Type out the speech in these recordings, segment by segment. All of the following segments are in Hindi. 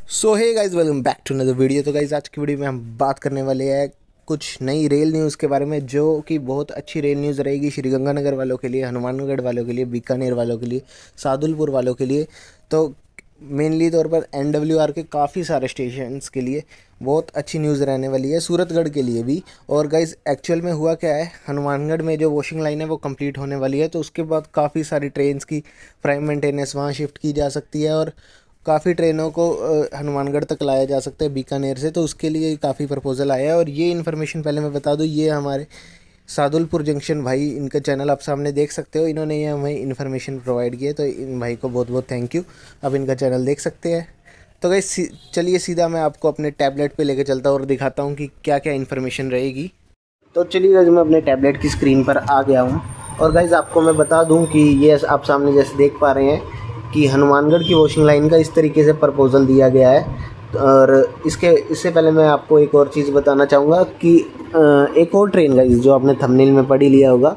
So hey guys welcome back to another video. तो गाइज आज की वीडियो में हम बात करने वाले हैं कुछ नई रेल न्यूज़ के बारे में, जो कि बहुत अच्छी रेल न्यूज़ रहेगी श्रीगंगानगर वालों के लिए, हनुमानगढ़ वालों के लिए, बीकानेर वालों के लिए, सादुलपुर वालों के लिए। तो मेनली तौर पर NWR के काफ़ी सारे स्टेशंस के लिए बहुत अच्छी न्यूज़ रहने वाली है, सूरतगढ़ के लिए भी। और गाइज एक्चुअल में हुआ क्या है, हनुमानगढ़ में जो वॉशिंग लाइन है वो कंप्लीट होने वाली है, तो उसके बाद काफ़ी सारी ट्रेन्स की प्राइम मेंटेनेंस वहाँ शिफ्ट की जा सकती है और काफ़ी ट्रेनों को हनुमानगढ़ तक लाया जा सकता है बीकानेर से। तो उसके लिए काफ़ी प्रपोजल आया है। और ये इन्फॉर्मेशन पहले मैं बता दूँ, ये हमारे सादुलपुर जंक्शन भाई, इनका चैनल आप सामने देख सकते हो, इन्होंने ये हमें इन्फॉर्मेशन प्रोवाइड की है, तो इन भाई को बहुत बहुत थैंक यू। अब इनका चैनल देख सकते हैं। तो गाइस चलिए सीधा मैं आपको अपने टैबलेट पे लेके चलता हूँ और दिखाता हूँ कि क्या क्या इन्फॉर्मेशन रहेगी। तो चलिए गाइस मैं अपने टैबलेट की स्क्रीन पर आ गया हूँ। और गाइस आपको मैं बता दूँ कि ये आप सामने जैसे देख पा रहे हैं कि हनुमानगढ़ की वॉशिंग लाइन का इस तरीके से प्रपोज़ल दिया गया है। और इससे पहले मैं आपको एक और चीज़ बताना चाहूँगा कि एक और ट्रेन गाइस जो आपने थंबनेल में पढ़ ही लिया होगा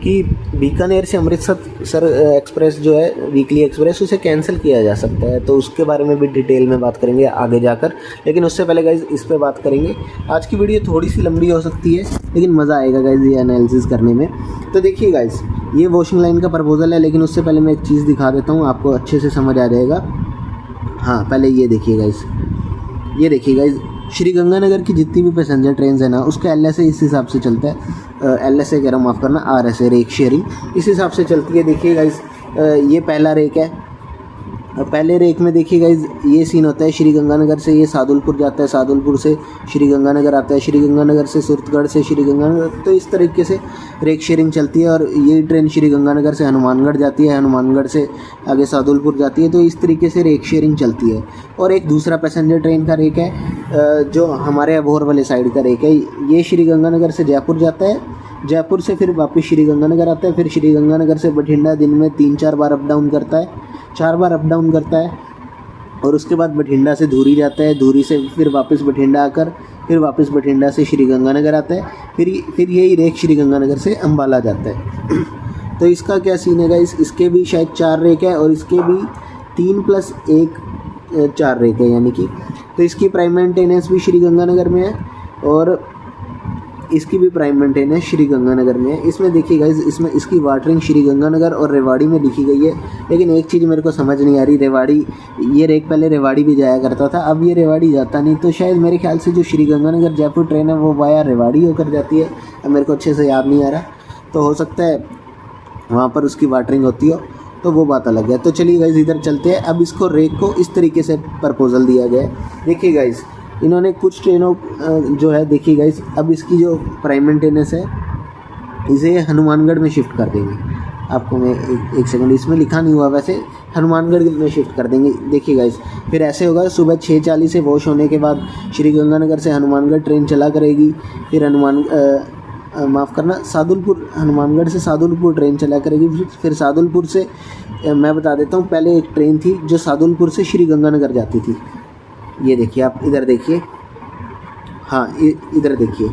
कि बीकानेर से अमृतसर एक्सप्रेस जो है, वीकली एक्सप्रेस, उसे कैंसिल किया जा सकता है। तो उसके बारे में भी डिटेल में बात करेंगे आगे जाकर, लेकिन उससे पहले गाइस इस पे बात करेंगे। आज की वीडियो थोड़ी सी लंबी हो सकती है, लेकिन मज़ा आएगा गाइस ये एनालिसिस करने में। तो देखिए गाइस, ये वॉशिंग लाइन का प्रपोजल है, लेकिन उससे पहले मैं एक चीज़ दिखा देता हूँ, आपको अच्छे से समझ आ जाएगा। हाँ, पहले ये देखिए गाइस, ये देखिए गाइस, श्रीगंगानगर की जितनी भी पैसेंजर ट्रेन है ना, उसका LSA इस हिसाब से चलता है। LSA कह रहा हूँ, माफ़ करना, RSA, रेक शेयरिंग, इस हिसाब से चलती है। देखिए गाइस, ये पहला रेक है। पहले रेक में देखिए गाइस, ये सीन होता है, श्रीगंगानगर से ये सादुलपुर जाता है, सादुलपुर से श्रीगंगानगर आता है, श्रीगंगानगर से सूरतगढ़ से श्रीगंगानगर, तो इस तरीके से रेक शेयरिंग चलती है। और ये ट्रेन श्रीगंगानगर से हनुमानगढ़ जाती है, हनुमानगढ़ से आगे सादुलपुर जाती है, तो इस तरीके से रेक शेयरिंग चलती है। और एक दूसरा पैसेंजर ट्रेन का रेक है जो हमारे अबोहर वाले साइड का रेक है, ये श्रीगंगानगर से जयपुर जाता है, जयपुर से फिर वापस श्रीगंगानगर आता है, फिर श्रीगंगानगर से बठिंडा दिन में 3-4 बार अप डाउन करता है, 4 बार अप डाउन करता है। और उसके बाद बठिंडा से धूरी जाता है, धूरी से फिर वापस बठिंडा आकर फिर वापस बठिंडा से श्रीगंगानगर आता है, फिर यही रेक श्रीगंगानगर से अम्बाला जाता है। तो इसका क्या सीन है गाइस, इसके भी शायद 4 रेक है और इसके भी 3+1 4 रेक है, यानी कि। तो इसकी प्राइम मेंटेनेंस भी श्रीगंगानगर में है और इसकी भी प्राइम मेंटेनेंस श्रीगंगानगर में है। इसमें देखिए गाइस, इसमें इसकी वाटरिंग श्रीगंगानगर और रेवाड़ी में लिखी गई है, लेकिन एक चीज़ मेरे को समझ नहीं आ रही, रेवाड़ी, ये रेक पहले रेवाड़ी भी जाया करता था, अब ये रेवाड़ी जाता नहीं। तो शायद मेरे ख्याल से जो श्रीगंगानगर जयपुर ट्रेन है वो वाया रेवाड़ी होकर जाती है, अब मेरे को अच्छे से याद नहीं आ रहा। तो हो सकता है वहाँ पर उसकी वाटरिंग होती हो, तो वो बात अलग है। तो चलिए गाइस इधर चलते हैं। अब इसको रेक को इस तरीके से प्रपोजल दिया गया है। देखिए गाइस, इन्होंने कुछ ट्रेनों जो है, देखिए गाइस, अब इसकी जो प्राइम मेंटेनेंस है इसे हनुमानगढ़ में शिफ्ट कर देंगे। आपको मैं एक सेकंड, इसमें लिखा नहीं हुआ, वैसे हनुमानगढ़ में शिफ्ट कर देंगे। देखिए गाइस, फिर ऐसे होगा, सुबह 6:40 से वॉश होने के बाद श्रीगंगानगर से हनुमानगढ़ ट्रेन चला करेगी, फिर माफ़ करना, सादुलपुर, हनुमानगढ़ से सादुलपुर ट्रेन चला करेगी, फिर सादुलपुर से मैं बता देता हूँ, पहले एक ट्रेन थी जो सादुलपुर से श्रीगंगानगर जाती थी। ये देखिए, आप इधर देखिए, हाँ इधर देखिए,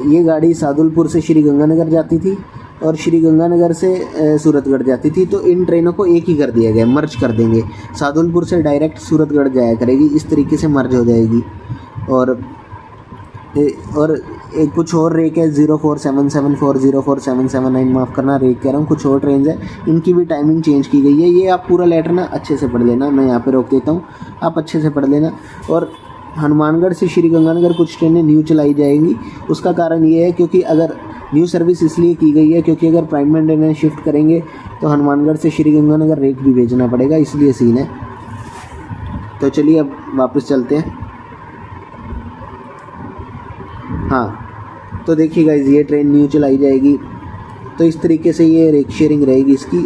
ये गाड़ी सादुलपुर से श्रीगंगानगर जाती थी और श्रीगंगानगर से सूरतगढ़ जाती थी। तो इन ट्रेनों को एक ही कर दिया गया, मर्ज कर देंगे, सादुलपुर से डायरेक्ट सूरतगढ़ जाया करेगी, इस तरीके से मर्ज हो जाएगी। और एक कुछ और रेक है 047740, 047779, माफ़ करना, रेक कह रहा हूँ, कुछ और ट्रेन है, इनकी भी टाइमिंग चेंज की गई है। ये आप पूरा लेटर ना अच्छे से पढ़ लेना, मैं यहाँ पे रोक देता हूँ, आप अच्छे से पढ़ लेना। और हनुमानगढ़ से श्रीगंगानगर कुछ ट्रेनें न्यू चलाई जाएंगी। उसका कारण ये है क्योंकि अगर न्यू सर्विस इसलिए की गई है क्योंकि अगर प्राइम मेंटेनेंस शिफ्ट करेंगे तो हनुमानगढ़ से श्रीगंगानगर रेक भी भेजना पड़ेगा, इसलिए सीन है। तो चलिए अब वापस चलते हैं। हाँ, तो देखिए गाइस, ये ट्रेन न्यू चलाई जाएगी, तो इस तरीके से ये रेक शेयरिंग रहेगी इसकी।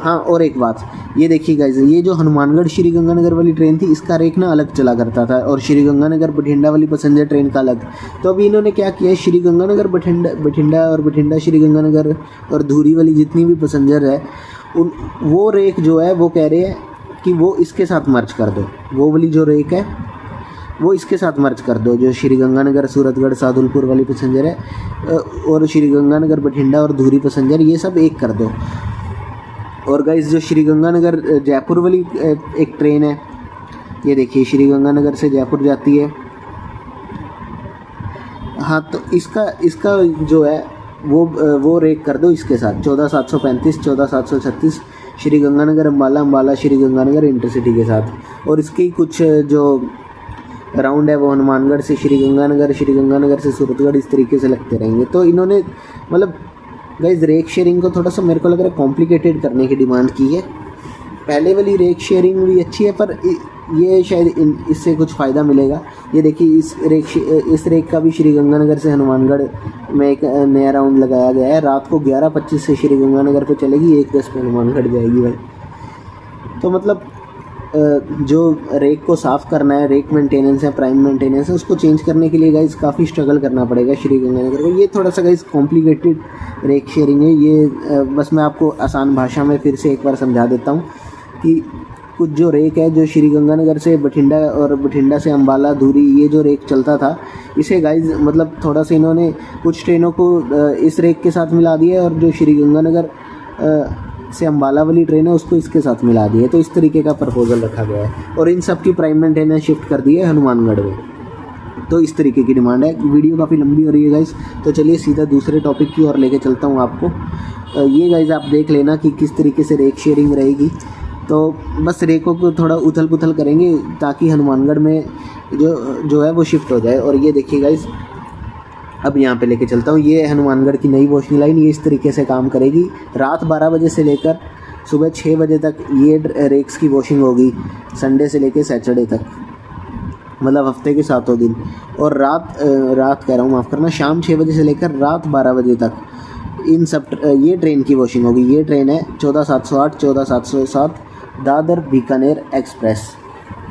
हाँ, और एक बात, ये देखिए गाइस, ये जो हनुमानगढ़ श्रीगंगानगर वाली ट्रेन थी, इसका रेक ना अलग चला करता था और श्रीगंगानगर बठिंडा वाली पैसेंजर ट्रेन का अलग। तो अभी इन्होंने क्या किया है, श्रीगंगानगर बठिंडा और बठिंडा श्रीगंगानगर और धूरी वाली जितनी भी पैसेंजर है, वो रेक जो है वो कह रहे हैं कि वो इसके साथ मर्ज कर दो, वो वाली जो रेक है वो इसके साथ मर्ज कर दो, जो श्रीगंगानगर सूरतगढ़ सादुलपुर वाली पैसेंजर है और श्रीगंगानगर बठिंडा और धूरी पैसेंजर, ये सब एक कर दो। और गाइस, जो श्रीगंगानगर जयपुर वाली एक ट्रेन है, ये देखिए श्रीगंगानगर से जयपुर जाती है। हाँ, तो इसका जो है वो रेक कर दो इसके साथ 14735, 14736 श्रीगंगानगर अम्बाला, अम्बाला श्रीगंगानगर इंटरसिटी के साथ। और इसके कुछ जो राउंड है वो हनुमानगढ़ से श्रीगंगानगर, श्रीगंगानगर से सूरतगढ़, इस तरीके से लगते रहेंगे। तो इन्होंने मतलब गाइस रेक शेयरिंग को थोड़ा सा मेरे को लग रहा है कॉम्प्लिकेटेड करने की डिमांड की है। पहले वाली रेक शेयरिंग भी अच्छी है, पर ये शायद इससे कुछ फ़ायदा मिलेगा। ये देखिए इस रेक का भी श्रीगंगानगर से हनुमानगढ़ में एक नया राउंड लगाया गया है। रात को 11:25 से श्रीगंगानगर पे चलेगी, 1:10 पे हनुमानगढ़ जाएगी भाई। तो मतलब जो रेक को साफ़ करना है, रेक मेंटेनेंस है, प्राइम मेंटेनेंस है, उसको चेंज करने के लिए गाइस काफ़ी स्ट्रगल करना पड़ेगा श्रीगंगानगर को। ये थोड़ा सा गाइस कॉम्प्लिकेटेड रेक शेयरिंग है। ये बस मैं आपको आसान भाषा में फिर से एक बार समझा देता हूँ कि कुछ जो रेक है जो श्रीगंगानगर से बठिंडा और बठिंडा से अम्बाला दूरी, ये जो रेक चलता था, इसे गाइस मतलब थोड़ा सा इन्होंने कुछ ट्रेनों को इस रेक के साथ मिला दिया और जो श्रीगंगानगर से अम्बाला वाली ट्रेन है उसको इसके साथ मिला दिए। तो इस तरीके का प्रपोजल रखा गया है और इन सब की प्राइम मेंटेनेंस शिफ्ट कर दी है हनुमानगढ़ में। तो इस तरीके की डिमांड है। वीडियो काफ़ी लंबी हो रही है गाइस, तो चलिए सीधा दूसरे टॉपिक की ओर लेके चलता हूँ आपको। ये गाइस आप देख लेना कि किस तरीके से रेक शेयरिंग रहेगी। तो बस रेकों को थोड़ा उथल पुथल करेंगे ताकि हनुमानगढ़ में जो है वो शिफ्ट हो जाए। और ये देखिए गाइस, अब यहाँ पे लेके चलता हूँ। ये हनुमानगढ़ की नई वॉशिंग लाइन, ये इस तरीके से काम करेगी। रात 12 बजे से लेकर सुबह 6 बजे तक ये रेक्स की वॉशिंग होगी, संडे से लेकर सैटरडे तक, मतलब हफ्ते के 7 दिन। और रात कह रहा हूँ, माफ़ करना, शाम 6 बजे से लेकर रात 12 बजे तक इन सब ये ट्रेन की वॉशिंग होगी। ये ट्रेन है 14708, 14707 दादर बीकानेर एक्सप्रेस।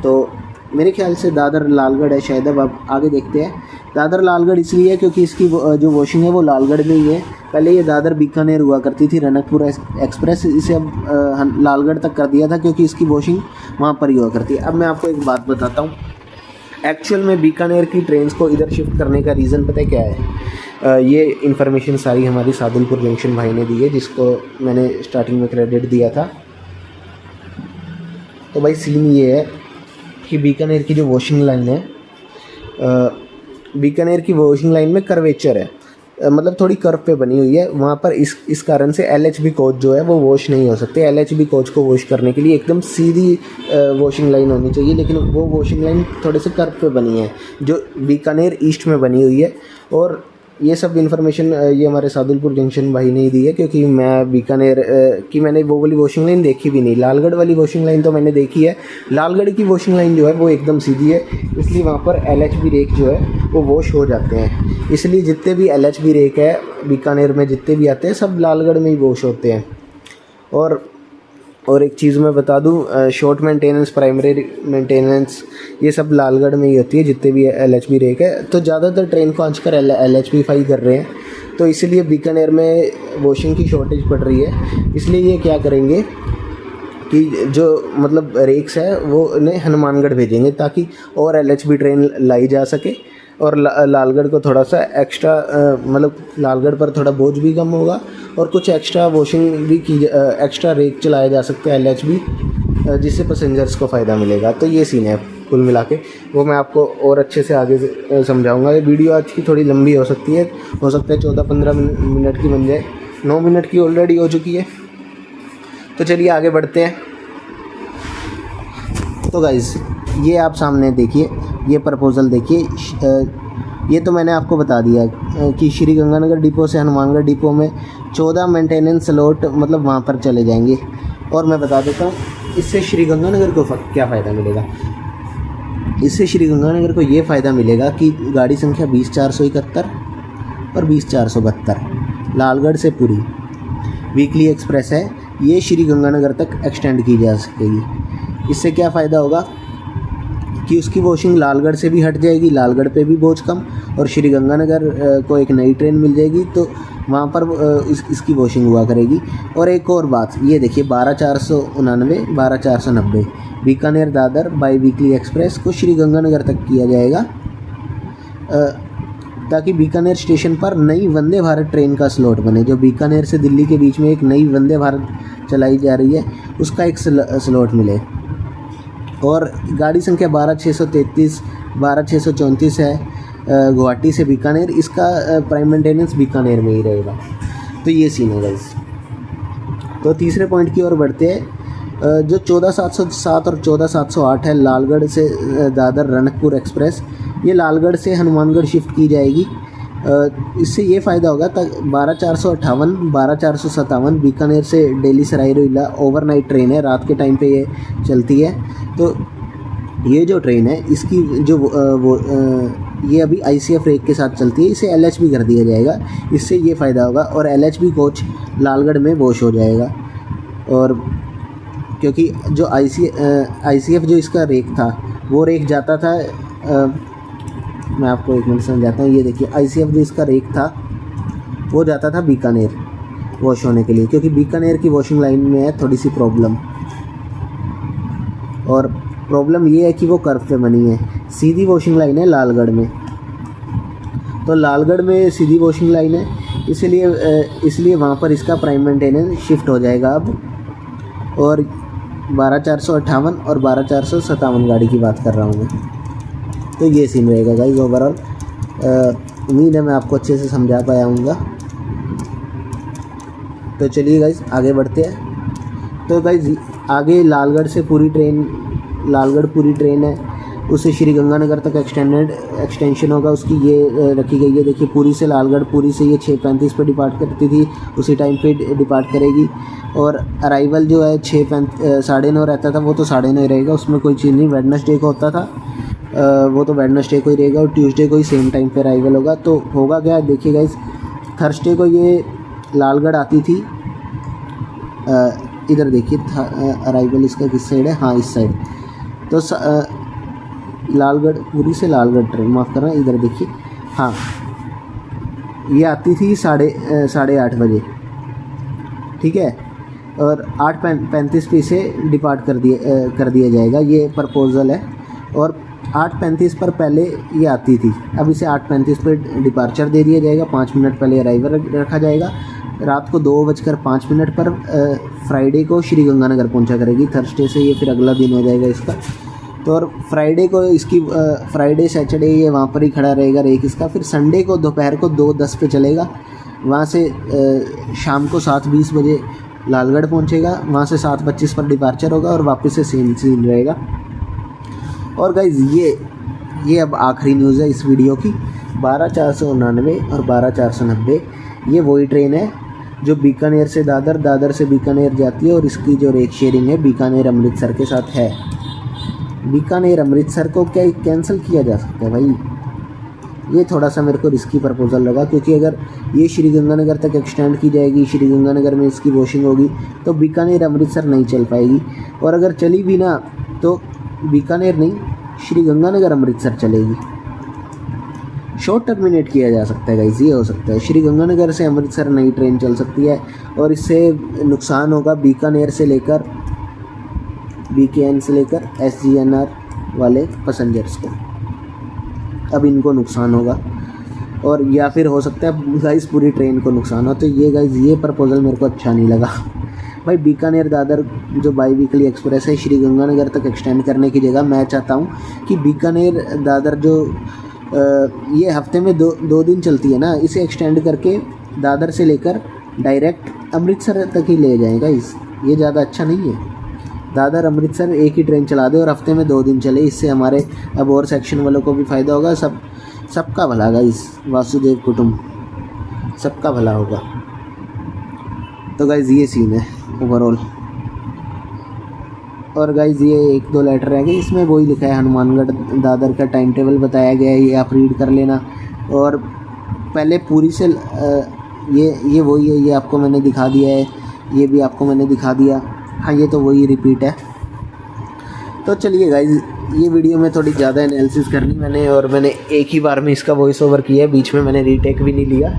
तो मेरे ख्याल से दादर लालगढ़ है शायद। अब आगे देखते हैं। दादर लालगढ़ इसलिए है क्योंकि इसकी जो वॉशिंग है वो लालगढ़ में ही है। पहले ये दादर बीकानेर हुआ करती थी, रनकपुर एक्सप्रेस, इसे अब लालगढ़ तक कर दिया था क्योंकि इसकी वॉशिंग वहाँ पर ही हुआ करती है। अब मैं आपको एक बात बताता हूँ, एक्चुअल में बीकानेर की ट्रेन्स को इधर शिफ्ट करने का रीज़न पता है क्या है? ये इन्फॉर्मेशन सारी हमारी सादुलपुर जंक्शन भाई ने दी है, जिसको मैंने स्टार्टिंग में क्रेडिट दिया था। तो भाई सीन ये है कि बीकानेर की जो वॉशिंग लाइन है, बीकानेर की वॉशिंग लाइन में कर्वेचर है, मतलब थोड़ी कर्व पे बनी हुई है। वहाँ पर इस कारण से LHB कोच जो है वो वॉश नहीं हो सकते। LHB कोच को वॉश करने के लिए एकदम सीधी वॉशिंग लाइन होनी चाहिए, लेकिन वो वॉशिंग लाइन थोड़े से कर्व पे बनी है जो बीकानेर ईस्ट में बनी हुई है। और ये सब इन्फॉर्मेशन ये हमारे सादुलपुर जंक्शन भाई ने ही दी है, क्योंकि मैं बीकानेर की मैंने वो वाली वॉशिंग लाइन देखी भी नहीं। लालगढ़ वाली वॉशिंग लाइन तो मैंने देखी है। लालगढ़ की वॉशिंग लाइन जो है वो एकदम सीधी है, इसलिए वहाँ पर LHB रेक जो है वो वॉश हो जाते हैं। इसलिए जितने भी LHB रेक है बीकानेर में, जितने भी आते हैं, सब लालगढ़ में ही वॉश होते हैं। और एक चीज़ मैं बता दूं, शॉर्ट मेंटेनेंस, प्राइमरी मेंटेनेंस, ये सब लालगढ़ में ही होती है जितने भी LHB रेक है। तो ज़्यादातर ट्रेन को आजकल LHB कर रहे हैं, तो इसलिए बीकानेर में वॉशिंग की शॉर्टेज पड़ रही है। इसलिए ये क्या करेंगे कि जो मतलब रेक्स है वो उन्हें हनुमानगढ़ भेजेंगे ताकि और LHB ट्रेन लाई जा सके और लालगढ़ को थोड़ा सा एक्स्ट्रा मतलब लालगढ़ पर थोड़ा बोझ भी कम होगा और कुछ एक्स्ट्रा वॉशिंग भी की एक्स्ट्रा रेक चलाया जा सकता है LHB, जिससे पैसेंजर्स को फ़ायदा मिलेगा। तो ये सीन है कुल मिला के, वो मैं आपको और अच्छे से आगे समझाऊंगा। ये वीडियो आज की थोड़ी लंबी हो सकती है, हो सकता है 14-15 मिनट की बन जाए। 9 मिनट की ऑलरेडी हो चुकी है। तो चलिए आगे बढ़ते हैं। तो गाइज़ ये आप सामने देखिए, ये प्रपोज़ल देखिए। ये तो मैंने आपको बता दिया कि श्रीगंगानगर डिपो से हनुमानगढ़ डिपो में 14 मेंटेनेंस स्लॉट मतलब वहाँ पर चले जाएंगे। और मैं बता देता हूँ इससे श्रीगंगानगर को क्या फ़ायदा मिलेगा। इससे श्रीगंगानगर को ये फ़ायदा मिलेगा कि गाड़ी संख्या 20471 और 20472 लालगढ़ से पूरी वीकली एक्सप्रेस है, ये श्रीगंगानगर तक एक्सटेंड की जा सकेगी। इससे क्या फ़ायदा होगा कि उसकी वॉशिंग लालगढ़ से भी हट जाएगी, लालगढ़ पे भी बोझ कम, और श्रीगंगानगर को एक नई ट्रेन मिल जाएगी, तो वहाँ पर इसकी वॉशिंग हुआ करेगी। और एक और बात, ये देखिए 12499, 12490 Bikaner Dadar by weekly express को श्रीगंगानगर तक किया जाएगा, ताकि बीकानेर स्टेशन पर नई वंदे भारत ट्रेन का स्लॉट बने। जो बीकानेर से दिल्ली के बीच में एक नई वंदे भारत चलाई जा रही है, उसका एक स्लॉट मिले। और गाड़ी संख्या 12633 12634 है गुवाहाटी से बीकानेर। इसका प्राइम मेंटेनेंस बीकानेर में ही रहेगा। तो ये सीन है गाइस। तो तीसरे पॉइंट की ओर बढ़ते हैं। जो 14707 और 14708 है लालगढ़ से दादर रणकपुर एक्सप्रेस, ये लालगढ़ से हनुमानगढ़ शिफ्ट की जाएगी। इससे ये फ़ायदा होगा। 12458 12457 बीकानेर से दिल्ली सराय रोहिल्ला ओवरनाइट ट्रेन है, रात के टाइम पे ये चलती है। तो ये जो ट्रेन है इसकी जो ये अभी ICF रेक के साथ चलती है, इसे LHB कर दिया जाएगा। इससे ये फ़ायदा होगा और LHB कोच लालगढ़ में वॉश हो जाएगा। और क्योंकि जो ICF जो इसका रेक था वो रेक जाता था, मैं आपको एक मिनट समझाता हूँ। ये देखिए ICF जो इसका रेक था वो जाता था बीकानेर वॉश होने के लिए, क्योंकि बीकानेर की वॉशिंग लाइन में है थोड़ी सी प्रॉब्लम। और प्रॉब्लम ये है कि वो कर्व पे बनी है, सीधी वॉशिंग लाइन है लालगढ़ में। तो लालगढ़ में सीधी वॉशिंग लाइन है, इसलिए वहाँ पर इसका प्राइम मेंटेनेंस शिफ्ट हो जाएगा अब। और 12458 और 12457 गाड़ी की बात कर रहा हूँ मैं। तो ये सीन रहेगा गाइस ओवरऑल। उम्मीद है मैं आपको अच्छे से समझा पाया हूँगा। तो चलिए गाइस आगे बढ़ते हैं। तो गाइस आगे लालगढ़ पूरी ट्रेन है, उसे श्रीगंगानगर तक एक्सटेंशन होगा उसकी, ये रखी गई है। देखिए पुरी से लालगढ़, पुरी से ये 6:35 पे डिपार्ट करती थी, उसी टाइम पे डिपार्ट करेगी। और अराइवल जो है 9:30 रहता था, वो तो 9:30 रहेगा, उसमें कोई चीज़ नहीं। वेडनेसडे को होता था वो तो वेडनेसडे को ही रहेगा, और ट्यूसडे को ही सेम टाइम पे अराइवल होगा। तो होगा क्या देखिए गाइस, थर्सडे को ये लालगढ़ आती थी। इधर देखिए अराइवल इसका किस साइड है, हाँ इस साइड। तो लालगढ़ पुरी से लालगढ़ ट्रेन, माफ़ करना, इधर देखिए, हाँ ये आती थी 8:30 बजे, ठीक है। और 8:35 पे इसे डिपार्ट कर दिया जाएगा, ये प्रपोजल है। और 8:35 पर पहले ये आती थी, अब इसे 8:35 पे डिपार्चर दे दिया जाएगा, 5 मिनट पहले अराइवल रखा जाएगा। रात को 2:05 पर फ्राइडे को श्रीगंगानगर पहुंचा करेगी। थर्सडे से ये फिर अगला दिन हो जाएगा इसका। तो और फ्राइडे को इसकी फ्राइडे सैटरडे ये वहाँ पर ही खड़ा रहेगा रेक इसका। फिर संडे को दोपहर को 2:10 पे चलेगा, वहाँ से शाम को 7:20 बजे लालगढ़ पहुँचेगा, वहाँ से 7:25 पर डिपार्चर होगा और वापस से सेम सीन रहेगा। और गाइज़ ये अब आखिरी न्यूज़ है इस वीडियो की। 12499 और 12490 ये वही ट्रेन है जो बीकानेर से दादर से बीकानेर जाती है, और इसकी जो रेक शेयरिंग है बीकानेर अमृतसर के साथ है। बीकानेर अमृतसर को क्या कैंसिल किया जा सकता है भाई? ये थोड़ा सा मेरे को रिस्की प्रपोजल लगा, क्योंकि अगर ये श्रीगंगानगर तक एक्सटेंड की जाएगी, श्रीगंगानगर में इसकी वॉशिंग होगी, तो बीकानेर अमृतसर नहीं चल पाएगी। और अगर चली भी ना तो बीकानेर नहीं, श्रीगंगानगर अमृतसर चलेगी। शॉर्ट टर्मिनेट किया जा सकता है गाइस, ये हो सकता है। श्रीगंगानगर से अमृतसर नई ट्रेन चल सकती है, और इससे नुकसान होगा बीकानेर से लेकर BKN से लेकर SGNR वाले पैसेंजर्स को, अब इनको नुकसान होगा। और या फिर हो सकता है गाइस पूरी ट्रेन को नुकसान हो। तो ये गाइस ये प्रपोजल मेरे को अच्छा नहीं लगा भाई। बीकानेर दादर जो बाई वीकली एक्सप्रेस है श्रीगंगानगर तक एक्सटेंड करने की जगह मैं चाहता हूँ कि बीकानेर दादर जो ये हफ्ते में दो दिन चलती है ना, इसे एक्सटेंड करके दादर से लेकर डायरेक्ट अमृतसर तक ही ले जाएगा। ये ज़्यादा अच्छा नहीं है। दादर अमृतसर एक ही ट्रेन चला दे और हफ्ते में 2 दिन चले, इससे हमारे अब और सेक्शन वालों को भी फ़ायदा होगा। सबका भला होगा, इस वासुदेव कुटुंब सबका भला होगा। तो गाइज़ ये सीन है ओवरऑल। और गाइज़ ये 1-2 लेटर रह गए, इसमें वही लिखा है हनुमानगढ़ दादर का टाइम टेबल बताया गया है, ये आप रीड कर लेना। और पहले पूरी से ये वही है, ये आपको मैंने दिखा दिया है, ये भी आपको मैंने दिखा दिया। हाँ ये तो वही रिपीट है। तो चलिए गाइज़ ये वीडियो में थोड़ी ज़्यादा एनालिसिस करनी मैंने, और मैंने एक ही बार में इसका वॉइस ओवर किया है, बीच में मैंने रीटेक भी नहीं लिया।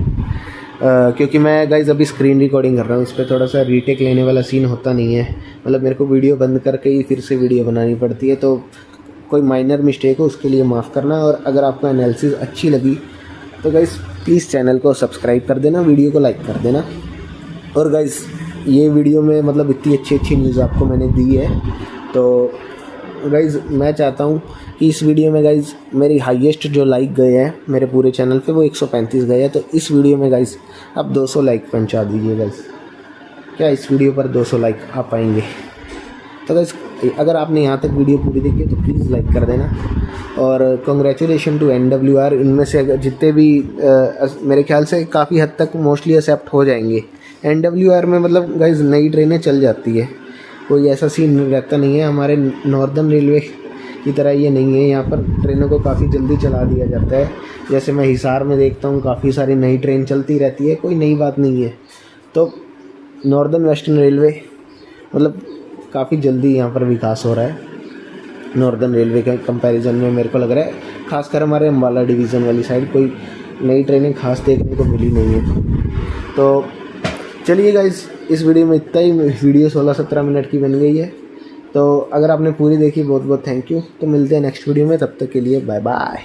क्योंकि मैं गाइज़ अभी स्क्रीन रिकॉर्डिंग कर रहा हूँ, इस पर थोड़ा सा रीटेक लेने वाला सीन होता नहीं है। मतलब मेरे को वीडियो बंद करके ही फिर से वीडियो बनानी पड़ती है, तो कोई माइनर मिस्टेक हो उसके लिए माफ़ करना। और अगर आपको एनालिसिस अच्छी लगी तो गाइज़ प्लीज़ चैनल को सब्सक्राइब कर देना, वीडियो को लाइक कर देना। और गाइज़ ये वीडियो में मतलब इतनी अच्छी न्यूज़ आपको मैंने दी है, तो गाइज़ मैं चाहता हूँ कि इस वीडियो में गाइज़ मेरी हाईएस्ट जो लाइक गए हैं मेरे पूरे चैनल पे वो 135 गए हैं। तो इस वीडियो में गाइज़ आप 200 लाइक पहुँचा दीजिए गाइज़। क्या इस वीडियो पर 200 लाइक आ पाएंगे? तो गाइज़ अगर आपने यहाँ तक वीडियो पूरी देखी है तो प्लीज़ लाइक कर देना। और कॉन्ग्रेचुलेशन टू NWR। इनमें से अगर जितने भी मेरे ख्याल से काफ़ी हद तक मोस्टली एक्सेप्ट हो जाएंगे। NWR में मतलब गाइज़ नई ट्रेनें चल जाती है, कोई ऐसा सीन रहता नहीं है। हमारे नॉर्दर्न रेलवे की तरह ये नहीं है, यहाँ पर ट्रेनों को काफ़ी जल्दी चला दिया जाता है। जैसे मैं हिसार में देखता हूँ काफ़ी सारी नई ट्रेन चलती रहती है, कोई नई बात नहीं है। तो नॉर्दर्न वेस्टर्न रेलवे मतलब काफ़ी जल्दी यहाँ पर विकास हो रहा है नॉर्दर्न रेलवे के कंपैरिजन में। मेरे को लग रहा है खासकर हमारे अम्बाला डिवीज़न वाली साइड कोई नई ट्रेनें खास देखने को मिली नहीं है। तो चलिए गाइज़ इस वीडियो में इतना ही। वीडियो 16-17 मिनट की बन गई है। तो अगर आपने पूरी देखी बहुत बहुत थैंक यू। तो मिलते हैं नेक्स्ट वीडियो में, तब तक के लिए बाय बाय।